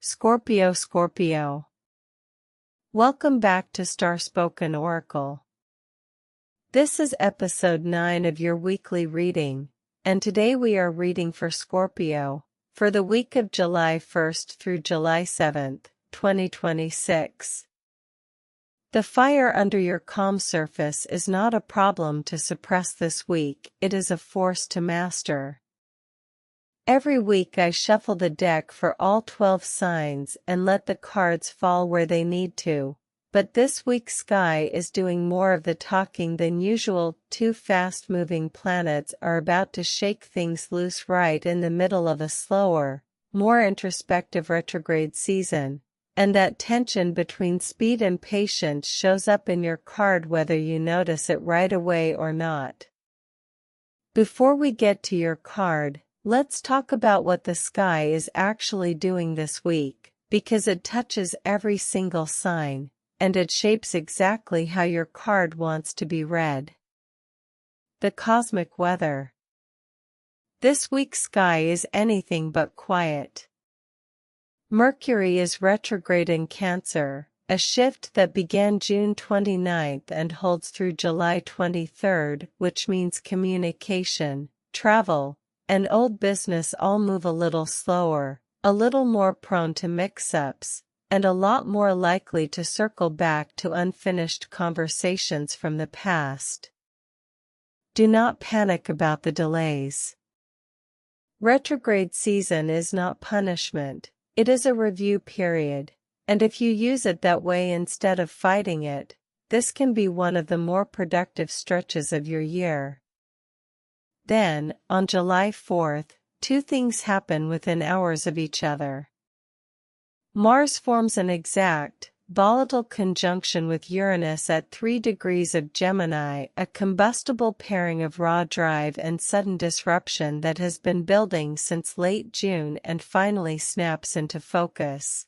Scorpio. Welcome back to Starspoken Oracle. This is episode 9 of your weekly reading, and today we are reading for Scorpio, for the week of July 1st through July 7th, 2026. The fire under your calm surface is not a problem to suppress this week, it is a force to master. Every week I shuffle the deck for all 12 signs and let the cards fall where they need to, but this week Sky is doing more of the talking than usual. Two fast-moving planets are about to shake things loose right in the middle of a slower, more introspective retrograde season, and that tension between speed and patience shows up in your card whether you notice it right away or not. Before we get to your card, let's talk about what the sky is actually doing this week, because it touches every single sign, and it shapes exactly how your card wants to be read. The cosmic weather. This week's sky is anything but quiet. Mercury is retrograde in Cancer, a shift that began June 29th and holds through July 23rd, which means communication, travel, and old business all move a little slower, a little more prone to mix-ups, and a lot more likely to circle back to unfinished conversations from the past. Do not panic about the delays. Retrograde season is not punishment, it is a review period, and if you use it that way instead of fighting it, this can be one of the more productive stretches of your year. Then, on July 4th, two things happen within hours of each other. Mars forms an exact, volatile conjunction with Uranus at 3 degrees of Gemini, a combustible pairing of raw drive and sudden disruption that has been building since late June and finally snaps into focus.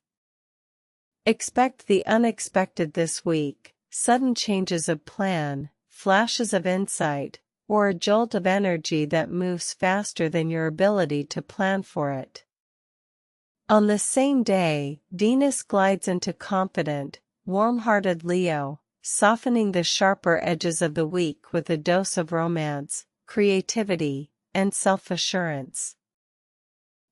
Expect the unexpected this week, sudden changes of plan, flashes of insight, or a jolt of energy that moves faster than your ability to plan for it. On the same day, Venus glides into confident, warm-hearted Leo, softening the sharper edges of the week with a dose of romance, creativity, and self-assurance.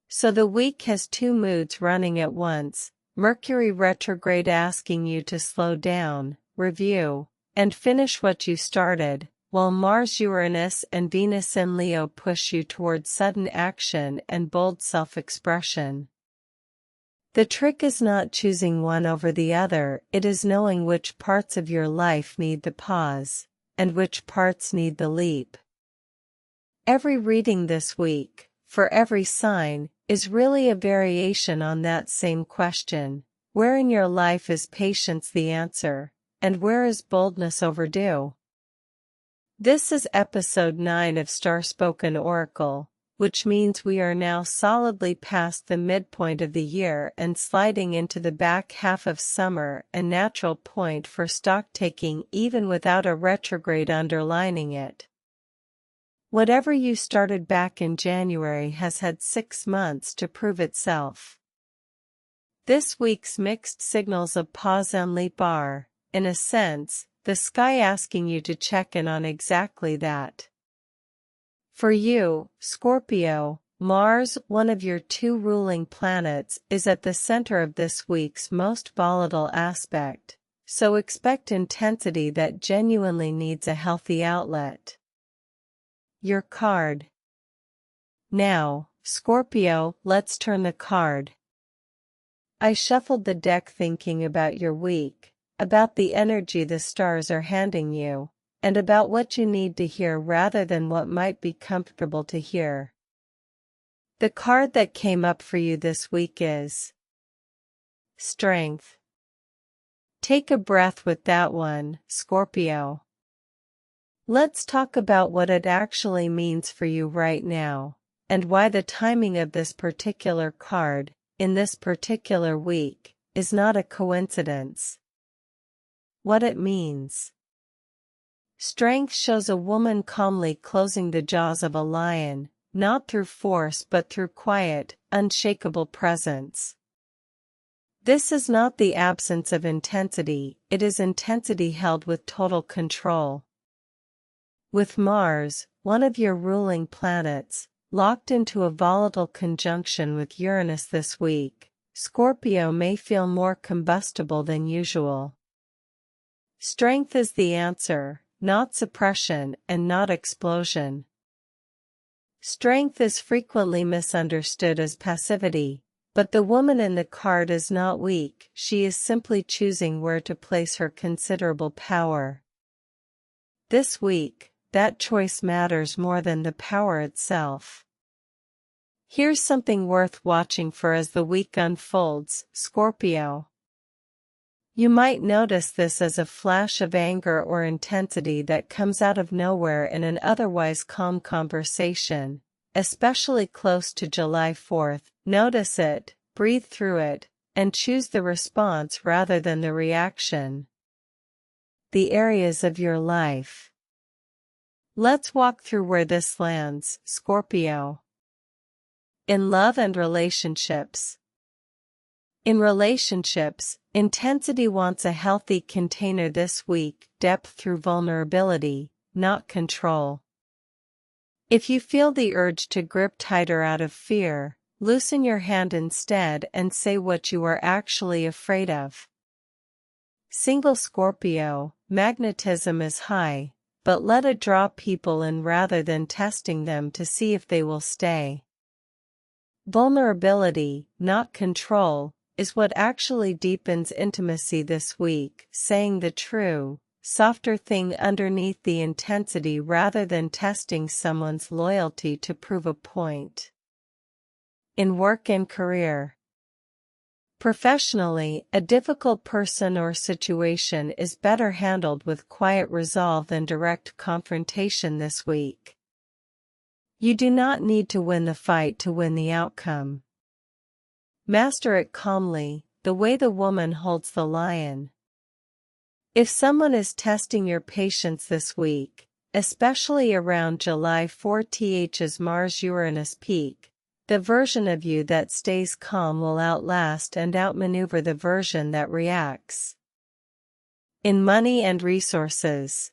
So the week has two moods running at once, Mercury retrograde asking you to slow down, review, and finish what you started, while Mars, Uranus, and Venus in Leo push you towards sudden action and bold self-expression. The trick is not choosing one over the other, it is knowing which parts of your life need the pause, and which parts need the leap. Every reading this week, for every sign, is really a variation on that same question: where in your life is patience the answer, and where is boldness overdue? This is episode 9 of Starspoken Oracle, which means we are now solidly past the midpoint of the year and sliding into the back half of summer, a natural point for stock-taking even without a retrograde underlining it. Whatever you started back in January has had 6 months to prove itself. This week's mixed signals of pause and leap are, in a sense, the sky asking you to check in on exactly that. For you, Scorpio, Mars, one of your 2 ruling planets, is at the center of this week's most volatile aspect, so expect intensity that genuinely needs a healthy outlet. Your card. Now, Scorpio, let's turn the card. I shuffled the deck thinking about your week, about the energy the stars are handing you, and about what you need to hear rather than what might be comfortable to hear. The card that came up for you this week is Strength. Take a breath with that one, Scorpio. Let's talk about what it actually means for you right now, and why the timing of this particular card, in this particular week, is not a coincidence. What it means. Strength shows a woman calmly closing the jaws of a lion, not through force but through quiet, unshakable presence. This is not the absence of intensity, it is intensity held with total control. With Mars, one of your ruling planets, locked into a volatile conjunction with Uranus this week, Scorpio may feel more combustible than usual. Strength is the answer, not suppression and not explosion. Strength is frequently misunderstood as passivity, but the woman in the card is not weak, she is simply choosing where to place her considerable power. This week, that choice matters more than the power itself. Here's something worth watching for as the week unfolds, Scorpio. You might notice this as a flash of anger or intensity that comes out of nowhere in an otherwise calm conversation, especially close to July 4th. Notice it, breathe through it, and choose the response rather than the reaction. The areas of your life. Let's walk through where this lands, Scorpio. In love and relationships. In relationships, intensity wants a healthy container this week, depth through vulnerability, not control. If you feel the urge to grip tighter out of fear, loosen your hand instead and say what you are actually afraid of. Single Scorpio, magnetism is high, but let it draw people in rather than testing them to see if they will stay. Vulnerability, not control, is what actually deepens intimacy this week, saying the true, softer thing underneath the intensity rather than testing someone's loyalty to prove a point. In work and career. Professionally, a difficult person or situation is better handled with quiet resolve than direct confrontation this week. You do not need to win the fight to win the outcome. Master it calmly, the way the woman holds the lion. If someone is testing your patience this week, especially around July 4th's Mars-Uranus peak, the version of you that stays calm will outlast and outmaneuver the version that reacts. In money and resources.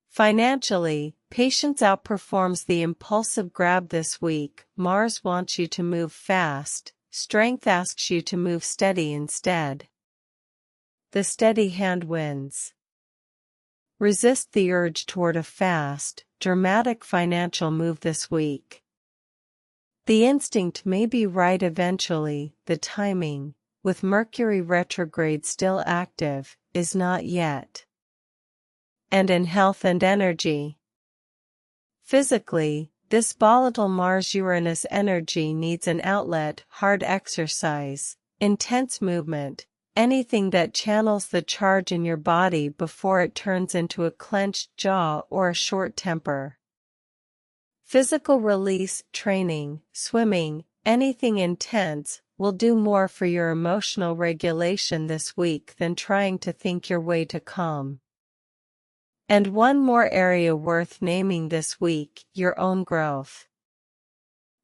Financially, patience outperforms the impulsive grab this week. Mars wants you to move fast, strength asks you to move steady instead. The steady hand wins. Resist the urge toward a fast, dramatic financial move this week. The instinct may be right eventually, the timing, with Mercury retrograde still active, is not yet. And in health and energy. Physically, this volatile Mars-Uranus energy needs an outlet, hard exercise, intense movement, anything that channels the charge in your body before it turns into a clenched jaw or a short temper. Physical release, training, swimming, anything intense, will do more for your emotional regulation this week than trying to think your way to calm. And one more area worth naming this week, your own growth.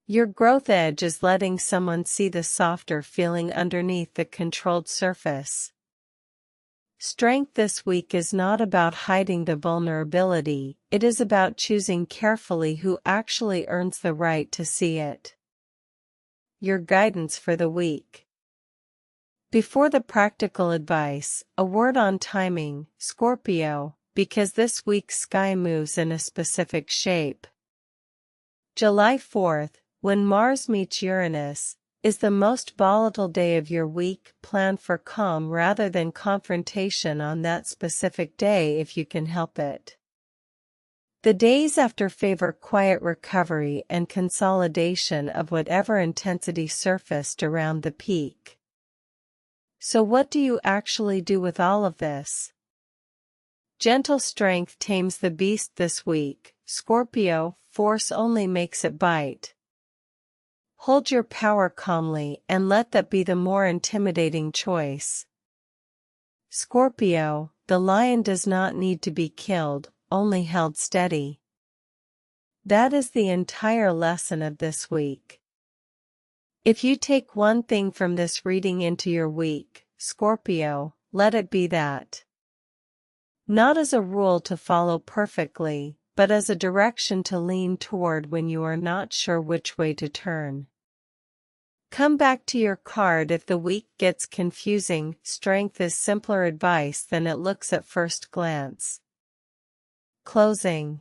Your growth edge is letting someone see the softer feeling underneath the controlled surface. Strength this week is not about hiding the vulnerability, it is about choosing carefully who actually earns the right to see it. Your guidance for the week. Before the practical advice, a word on timing, Scorpio, because this week's sky moves in a specific shape. July 4th, when Mars meets Uranus, is the most volatile day of your week. Plan for calm rather than confrontation on that specific day if you can help it. The days after favor quiet recovery and consolidation of whatever intensity surfaced around the peak. So what do you actually do with all of this? Gentle strength tames the beast this week, Scorpio, force only makes it bite. Hold your power calmly and let that be the more intimidating choice. Scorpio, the lion does not need to be killed, only held steady. That is the entire lesson of this week. If you take one thing from this reading into your week, Scorpio, let it be that. Not as a rule to follow perfectly, but as a direction to lean toward when you are not sure which way to turn. Come back to your card if the week gets confusing. Strength is simpler advice than it looks at first glance. Closing.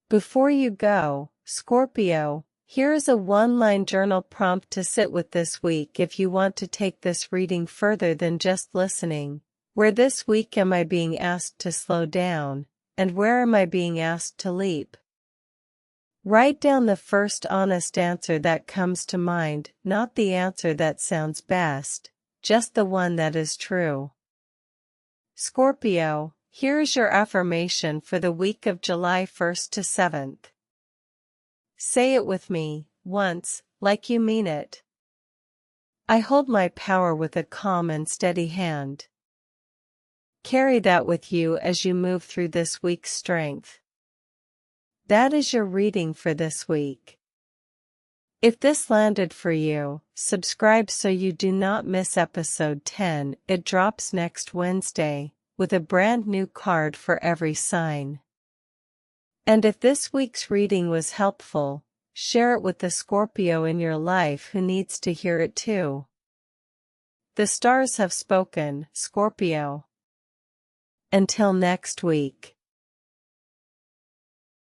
Before you go, Scorpio, here is a one-line journal prompt to sit with this week if you want to take this reading further than just listening. Where this week am I being asked to slow down, and where am I being asked to leap? Write down the first honest answer that comes to mind, not the answer that sounds best, just the one that is true. Scorpio, here is your affirmation for the week of July 1st to 7th. Say it with me, once, like you mean it. I hold my power with a calm and steady hand. Carry that with you as you move through this week's strength. That is your reading for this week. If this landed for you, subscribe so you do not miss episode 10. It drops next Wednesday, with a brand new card for every sign. And if this week's reading was helpful, share it with the Scorpio in your life who needs to hear it too. The stars have spoken, Scorpio. Until next week.